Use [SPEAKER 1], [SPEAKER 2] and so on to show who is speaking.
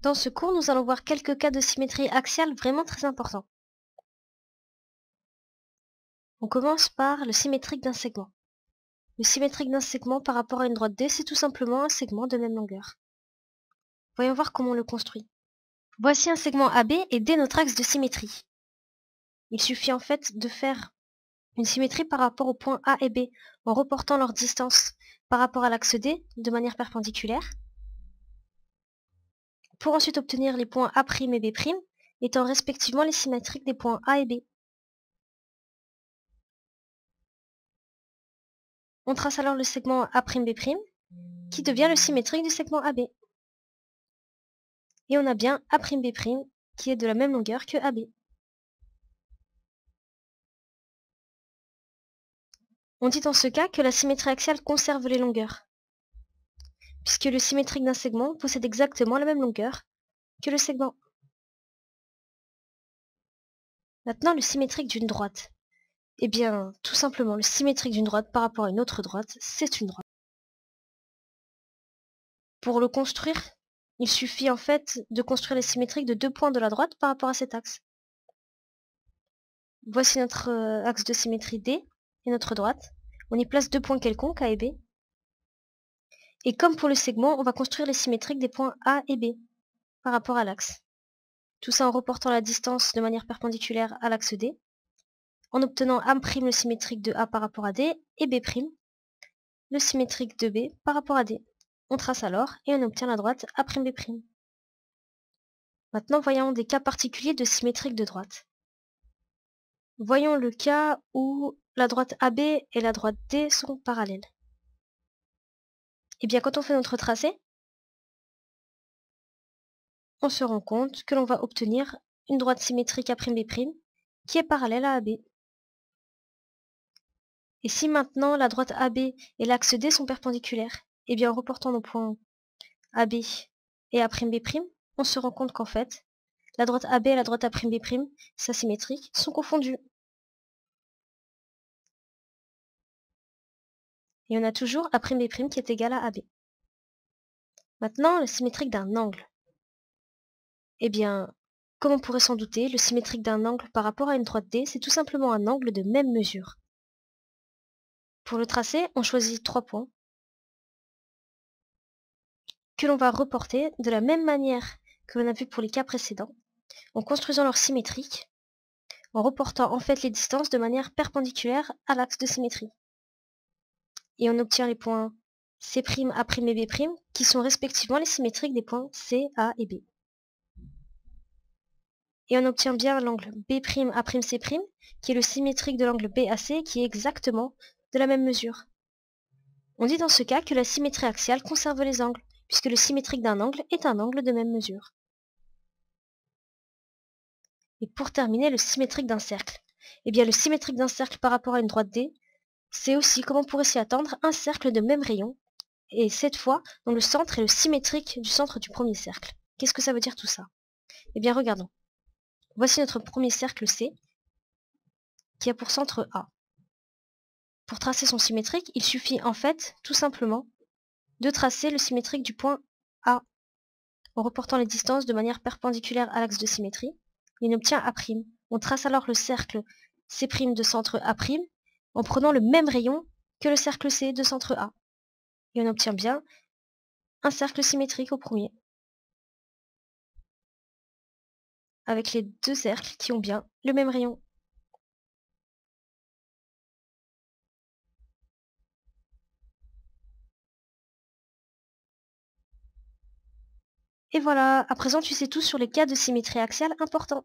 [SPEAKER 1] Dans ce cours, nous allons voir quelques cas de symétrie axiale vraiment très importants. On commence par le symétrique d'un segment. Le symétrique d'un segment par rapport à une droite D, c'est tout simplement un segment de même longueur. Voyons voir comment on le construit. Voici un segment AB et D notre axe de symétrie. Il suffit en fait de faire une symétrie par rapport aux points A et B en reportant leur distance par rapport à l'axe D de manière perpendiculaire, pour ensuite obtenir les points A' et B' étant respectivement les symétriques des points A et B. On trace alors le segment A'B' qui devient le symétrique du segment AB. Et on a bien A'B' qui est de la même longueur que AB. On dit dans ce cas que la symétrie axiale conserve les longueurs, puisque le symétrique d'un segment possède exactement la même longueur que le segment. Maintenant, le symétrique d'une droite. Eh bien, tout simplement, le symétrique d'une droite par rapport à une autre droite, c'est une droite. Pour le construire, il suffit en fait de construire les symétriques de deux points de la droite par rapport à cet axe. Voici notre axe de symétrie D et notre droite. On y place deux points quelconques, A et B. Et comme pour le segment, on va construire les symétriques des points A et B par rapport à l'axe. Tout ça en reportant la distance de manière perpendiculaire à l'axe D, en obtenant A' le symétrique de A par rapport à D et B' le symétrique de B par rapport à D. On trace alors et on obtient la droite A'B'. Maintenant, voyons des cas particuliers de symétrique de droite. Voyons le cas où la droite AB et la droite D sont parallèles. Et bien, quand on fait notre tracé, on se rend compte que l'on va obtenir une droite symétrique A'B' qui est parallèle à AB. Et si maintenant la droite AB et l'axe D sont perpendiculaires, et bien en reportant nos points AB et A'B', on se rend compte qu'en fait, la droite AB et la droite A'B', sa symétrique, sont confondues. Et on a toujours A'B' qui est égal à AB. Maintenant, le symétrique d'un angle. Eh bien, comme on pourrait s'en douter, le symétrique d'un angle par rapport à une droite D, c'est tout simplement un angle de même mesure. Pour le tracer, on choisit trois points que l'on va reporter de la même manière que l'on a vu pour les cas précédents, en construisant leur symétrique, en reportant en fait les distances de manière perpendiculaire à l'axe de symétrie. Et on obtient les points C', A' et B', qui sont respectivement les symétriques des points C, A et B. Et on obtient bien l'angle B'A'C', qui est le symétrique de l'angle BAC, qui est exactement de la même mesure. On dit dans ce cas que la symétrie axiale conserve les angles, puisque le symétrique d'un angle est un angle de même mesure. Et pour terminer, le symétrique d'un cercle. Eh bien, le symétrique d'un cercle par rapport à une droite D, c'est aussi, comme on pourrait s'y attendre, un cercle de même rayon, et cette fois, dont le centre est le symétrique du centre du premier cercle. Qu'est-ce que ça veut dire tout ça? Eh bien, regardons. Voici notre premier cercle C, qui a pour centre A. Pour tracer son symétrique, il suffit en fait, tout simplement, de tracer le symétrique du point A, en reportant les distances de manière perpendiculaire à l'axe de symétrie, et on obtient A'. On trace alors le cercle C' de centre A', en prenant le même rayon que le cercle C de centre A. Et on obtient bien un cercle symétrique au premier, avec les deux cercles qui ont bien le même rayon. Et voilà, à présent tu sais tout sur les cas de symétrie axiale importants.